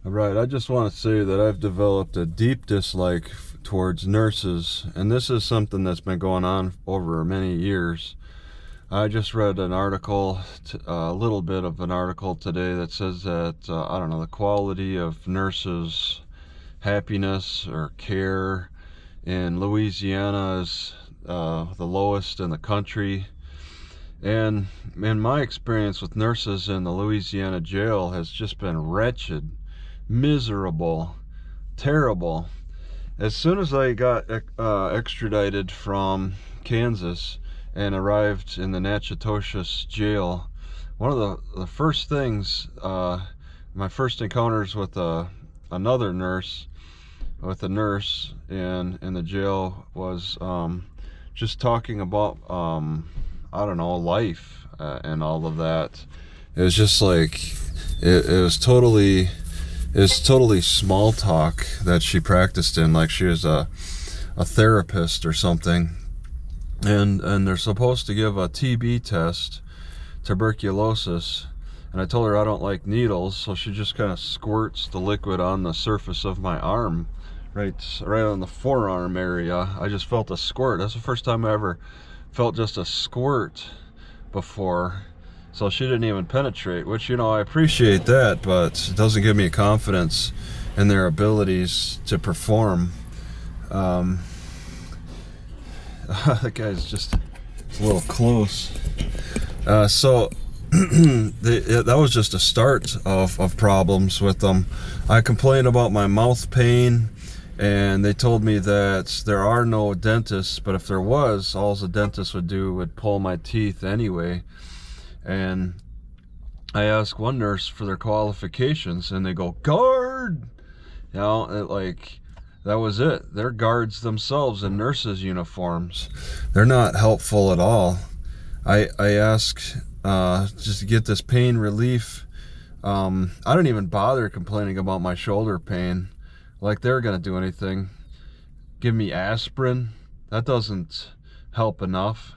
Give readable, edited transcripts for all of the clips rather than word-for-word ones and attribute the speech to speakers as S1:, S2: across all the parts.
S1: All right, I just want to say that I've developed a deep dislike towards nurses, and this is something that's been going on over many years. I just read an article, a little bit of an article today that says that, I don't know, the quality of nurses' happiness or care in Louisiana is the lowest in the country. And in my experience with nurses in the Louisiana jail has just been wretched, miserable, terrible. As soon as I got extradited from Kansas and arrived in the Natchitoches jail, one of the first things, my first encounters with another nurse, with a nurse in the jail was just talking about, I don't know, life and all of that. It was just like, it was totally small talk that she practiced in, like she was a therapist or something. And they're supposed to give a TB test, tuberculosis, and I told her I don't like needles, so she just kind of squirts the liquid on the surface of my arm, right on the forearm area. I just felt a squirt. That's the first time I ever felt just a squirt before. So she didn't even penetrate, which, you know, I appreciate that, but it doesn't give me confidence in their abilities to perform. That guy's just a little close. So that was just a start of problems with them. I complained about my mouth pain, and they told me that there are no dentists, but if there was, all the dentist would do would pull my teeth anyway. And I asked one nurse for their qualifications, and they go, guard! You know, that was it. They're guards themselves in nurses' uniforms. They're not helpful at all. I asked just to get this pain relief. I didn't even bother complaining about my shoulder pain. Like they're gonna do anything. Give me aspirin. That doesn't help enough.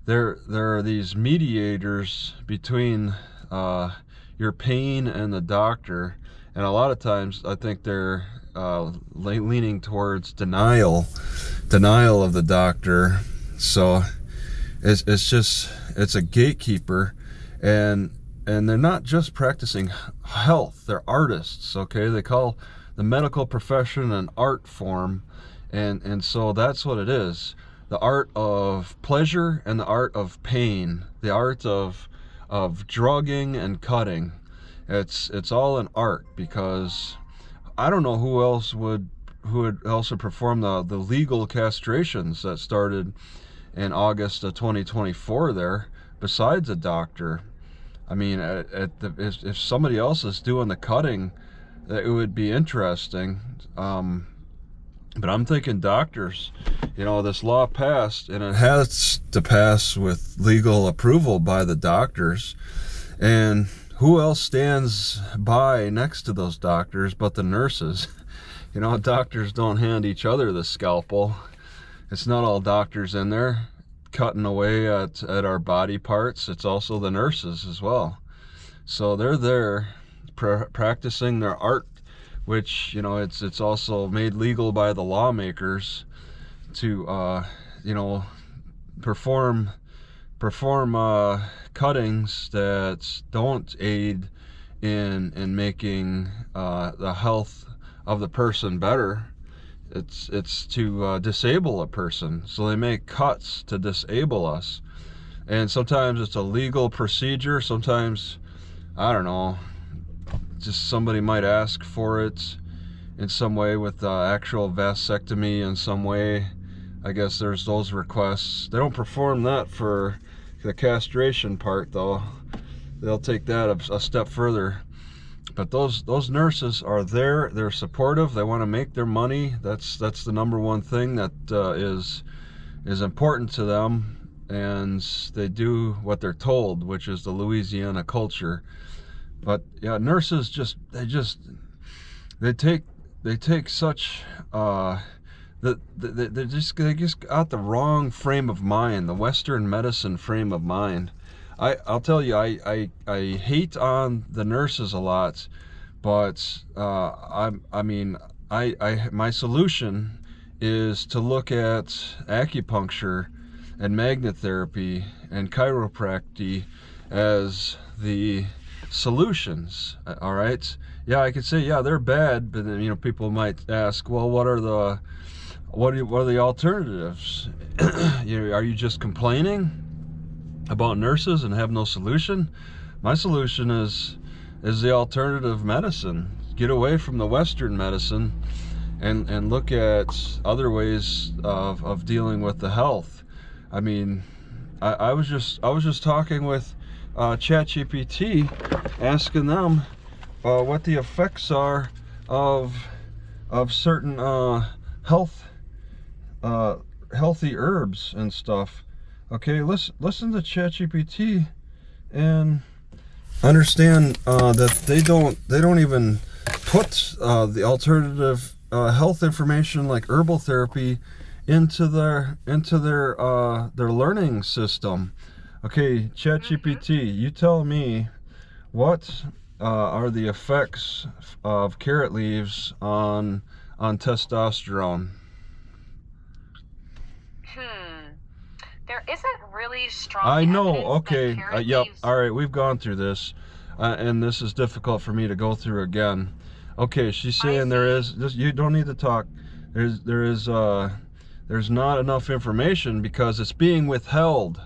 S1: There are these mediators between your pain and the doctor, and a lot of times I think they're leaning towards denial of the doctor. So it's a gatekeeper, and they're not just practicing health, they're artists. Okay, they call the medical profession an art form, and so that's what it is. The art of pleasure and the art of pain, the art of drugging and cutting. It's all an art, because I don't know who would also perform the legal castrations that started in August of 2024 there, besides a doctor. I mean, if somebody else is doing the cutting, it would be interesting. But I'm thinking doctors. You know, this law passed, and it has to pass with legal approval by the doctors. And who else stands by next to those doctors but the nurses? You know, doctors don't hand each other the scalpel. It's not all doctors in there cutting away at our body parts. It's also the nurses as well. So they're there practicing their art, which, you know, it's also made legal by the lawmakers to you know, perform cuttings that don't aid in making the health of the person better. It's to disable a person. So they make cuts to disable us, and sometimes it's a legal procedure. Sometimes, I don't know, just somebody might ask for it in some way, with actual vasectomy in some way. I guess there's those requests. They don't perform that for the castration part, though. They'll take that a step further. But those nurses are there. They're supportive. They want to make their money. That's the number one thing that is important to them, and they do what they're told, which is the Louisiana culture. But yeah, nurses they take such they just got the wrong frame of mind, the Western medicine frame of mind. I'll tell you, I hate on the nurses a lot, But I mean, my solution is to look at acupuncture and magnet therapy and chiropractic as the solutions. All right. Yeah, I could say, yeah, they're bad, but then, you know, people might ask, well, what are the alternatives? Are you just complaining about nurses and have no solution? My solution is the alternative medicine. Get away from the Western medicine and look at other ways of dealing with the health. I mean, I was just talking with ChatGPT, asking them what the effects are of certain healthy herbs and stuff. Okay, listen to ChatGPT and understand that they don't even put the alternative health information like herbal therapy into their learning system. Okay, ChatGPT, you tell me what are the effects of carrot leaves on testosterone?
S2: There isn't really strong
S1: I know.
S2: evidence
S1: Okay.
S2: that carrot
S1: Yep.
S2: leaves...
S1: All right. We've gone through this, and this is difficult for me to go through again. Okay. She's saying there is this. You don't need to talk. There's not enough information because it's being withheld.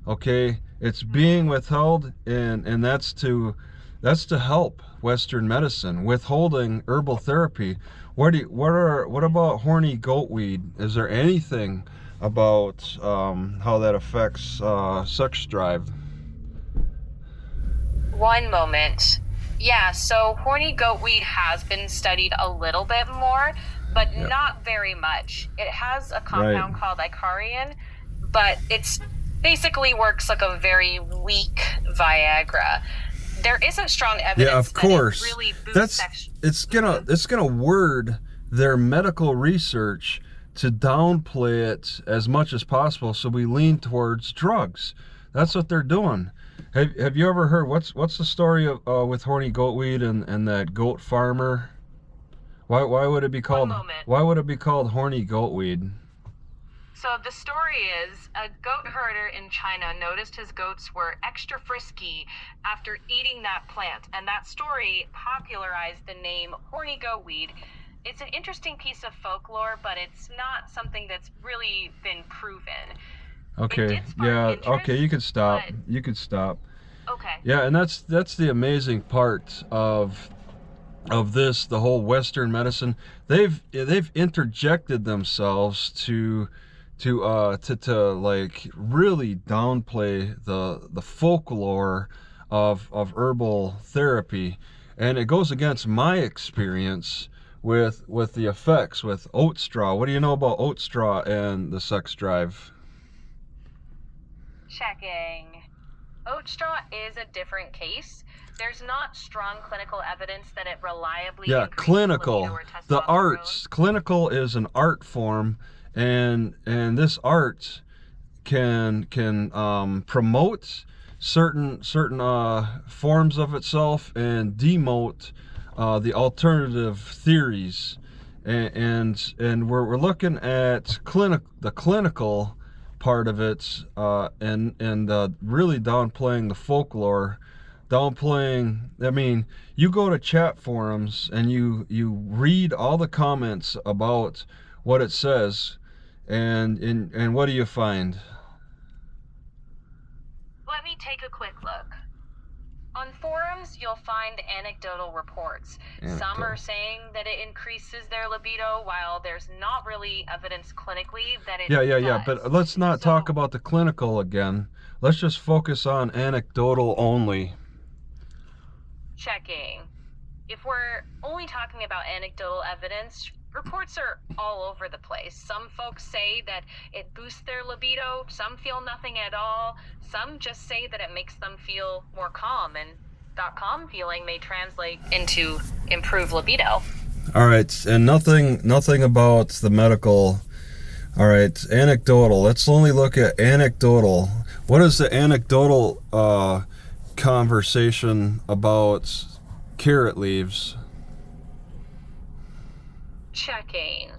S1: Okay. It's being withheld, and that's to help Western medicine, withholding herbal therapy. What about horny goatweed? Is there anything about how that affects sex drive?
S2: One moment. Yeah, so horny goatweed has been studied a little bit more, but not very much. It has a compound called icariin, but it's basically works like a very weak Viagra. There isn't strong evidence.
S1: Yeah, of course.
S2: That it really boosts
S1: it's gonna word their medical research to downplay it as much as possible, so we lean towards drugs. That's what they're doing. Have you ever heard what's the story of with horny goatweed and that goat farmer? Why would it be called horny goatweed?
S2: So the story is, a goat herder in China noticed his goats were extra frisky after eating that plant, and that story popularized the name horny goatweed. It's an interesting piece of folklore, but it's not something that's really been proven.
S1: Okay, yeah, okay, you can stop. You can stop. Okay. Yeah, and that's the amazing part of this, the whole Western medicine. They've interjected themselves to like really downplay the folklore of herbal therapy, and it goes against my experience with the effects with oat straw. What do you know about oat straw and the sex drive?
S2: Checking. Oat straw is a different case. There's not strong clinical evidence that it reliably
S1: clinical.
S2: Libido or testosterone.
S1: The arts. Clinical is an art form, and this art can promote certain forms of itself and demote the alternative theories, and we're looking at the clinical part of it, and really downplaying the folklore, downplaying. I mean, you go to chat forums and you read all the comments about what it says, and what do you find?
S2: Let me take a quick look. On forums, you'll find anecdotal reports. Some are saying that it increases their libido, while there's not really evidence clinically that it does.
S1: Yeah, but let's not talk about the clinical again. Let's just focus on anecdotal only.
S2: Checking. If we're only talking about anecdotal evidence, reports are all over the place. Some folks say that it boosts their libido, some feel nothing at all, some just say that it makes them feel more calm, and that calm feeling may translate into improved libido.
S1: All right, and nothing about the medical. All right, anecdotal. Let's only look at anecdotal. What is the anecdotal conversation about carrot leaves?
S2: Checking.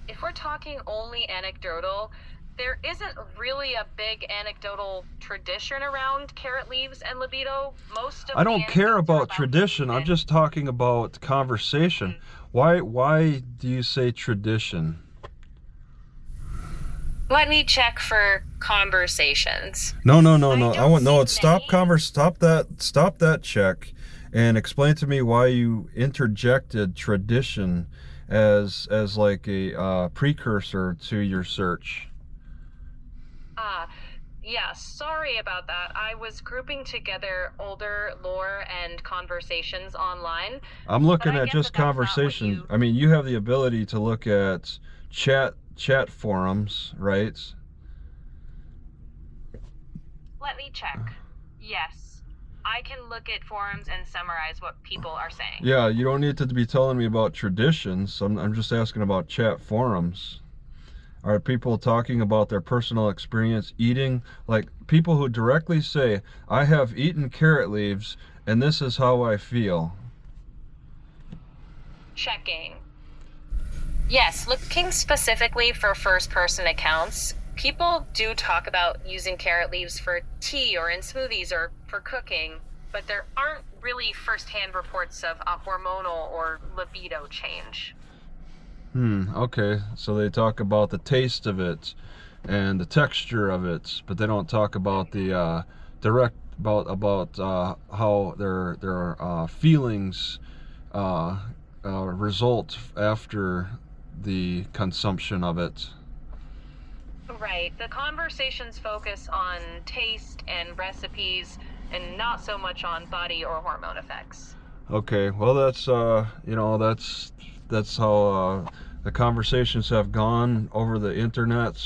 S2: If we're talking only anecdotal, there isn't really a big anecdotal tradition around carrot leaves and libido. Most of
S1: I
S2: the
S1: don't care
S2: anecdotes are
S1: about tradition. I'm just talking about conversation. Why do you say tradition?
S2: Let me check for conversations.
S1: No.
S2: I want no.
S1: Stop that check, and explain to me why you interjected tradition as like a precursor to your search.
S2: Yeah, sorry about that. I was grouping together older lore and conversations online.
S1: I'm looking
S2: But I
S1: at
S2: get
S1: just
S2: that that's not what
S1: conversation.
S2: you-
S1: I mean, you have the ability to look at chat forums, right?
S2: Let me check. Yes. I can look at forums and summarize what people are saying.
S1: Yeah, you don't need to be telling me about traditions. I'm just asking about chat forums. Are people talking about their personal experience eating? Like people who directly say, I have eaten carrot leaves and this is how I feel.
S2: Checking. Yes, looking specifically for first-person accounts, people do talk about using carrot leaves for tea or in smoothies or for cooking, but there aren't really first-hand reports of a hormonal or libido change.
S1: Okay. So they talk about the taste of it and the texture of it, but they don't talk about the direct about how their feelings result after the consumption of it.
S2: Right. The conversations focus on taste and recipes and not so much on body or hormone effects.
S1: Okay, well that's that's how the conversations have gone over the internet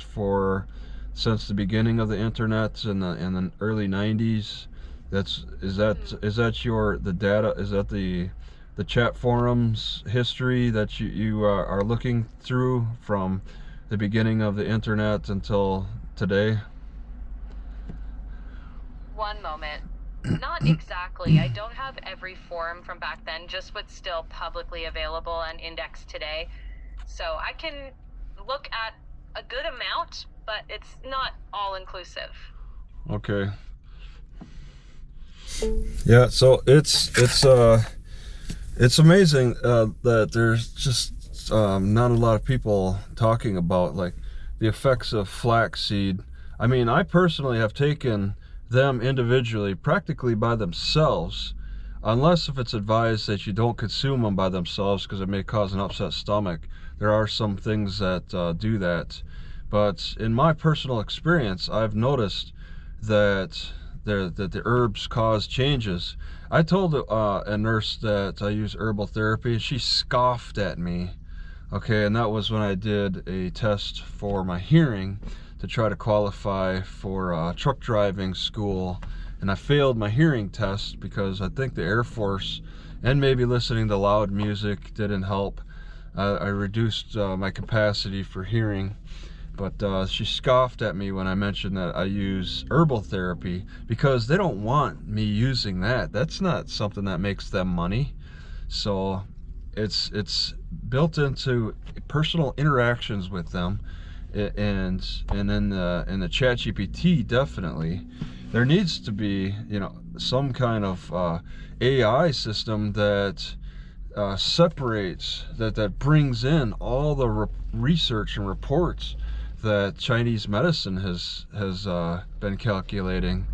S1: since the beginning of the internet in the early 90s. Is that your the data, is that the chat forums history that you are looking through from the beginning of the internet until today?
S2: One moment. Not exactly. I don't have every forum from back then, just what's still publicly available and indexed today. So I can look at a good amount, but it's not all inclusive.
S1: Okay. Yeah, so it's amazing that there's just not a lot of people talking about like the effects of flaxseed. I mean, I personally have taken them individually, practically by themselves, unless if it's advised that you don't consume them by themselves because it may cause an upset stomach. There are some things that do that, but in my personal experience, I've noticed that the herbs cause changes. I told a nurse that I use herbal therapy. She scoffed at me. Okay, and that was when I did a test for my hearing to try to qualify for truck driving school, and I failed my hearing test because I think the Air Force and maybe listening to loud music didn't help. I reduced my capacity for hearing, but she scoffed at me when I mentioned that I use herbal therapy because they don't want me using that. That's not something that makes them money. So it's built into personal interactions with them, and in the ChatGPT, definitely there needs to be some kind of AI system that separates, that brings in all the research and reports that Chinese medicine has been calculating,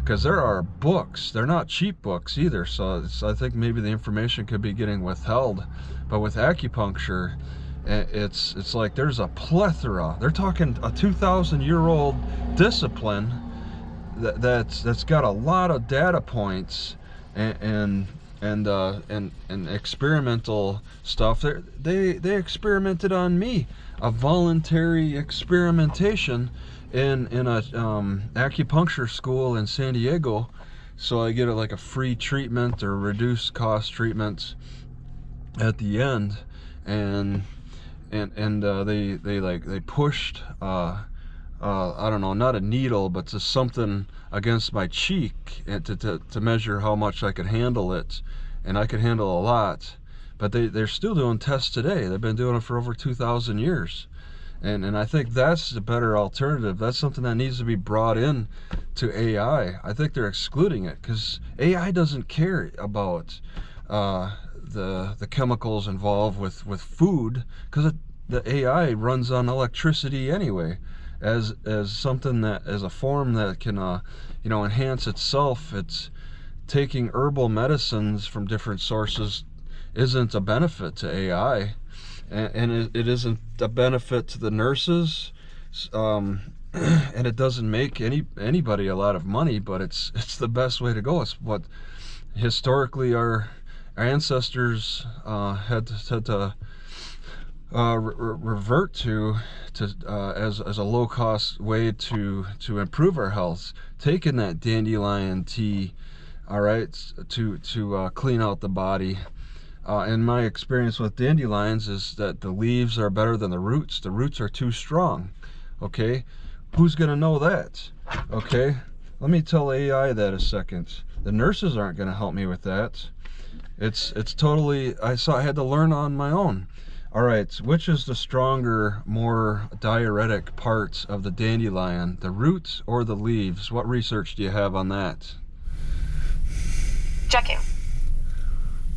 S1: because there are books, they're not cheap books either, so I think maybe the information could be getting withheld. But with acupuncture, it's like there's a plethora. They're talking a 2,000-year-old discipline that's got a lot of data points and experimental stuff. They experimented on me, a voluntary experimentation in a acupuncture school in San Diego, so I get like a free treatment or reduced cost treatment at the end, and they pushed I don't know, not a needle, but just something against my cheek, and to measure how much I could handle it, and I could handle a lot. but they're still doing tests today. They've been doing it for over 2,000 years. And I think that's a better alternative. That's something that needs to be brought in to AI. I think they're excluding it because AI doesn't care about the chemicals involved with food, because the AI runs on electricity anyway, as something that, as a form that can enhance itself. It's taking herbal medicines from different sources isn't a benefit to AI, and it isn't a benefit to the nurses, and it doesn't make anybody a lot of money, but it's the best way to go. It's what historically our ancestors had to revert to as a low-cost way to improve our health, taking that dandelion tea, all right, to clean out the body. And my experience with dandelions is that the leaves are better than the roots. The roots are too strong. Okay, who's gonna know that? Okay, let me tell AI that a second. The nurses aren't gonna help me with that. It's totally, I had to learn on my own. All right, which is the stronger, more diuretic parts of the dandelion, the roots or the leaves? What research do you have on that?
S2: Checking.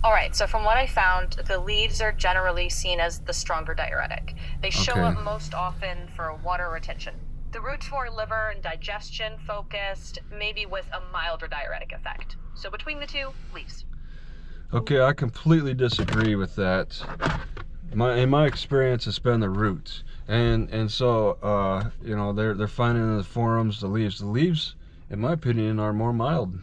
S2: All right, so from what I found, the leaves are generally seen as the stronger diuretic. They show up most often for water retention. The roots more liver and digestion focused, maybe with a milder diuretic effect. So between the two, leaves.
S1: Okay, I completely disagree with that. In my experience, it's been the roots, and so they're finding in the forums the leaves. The leaves, in my opinion, are more mild.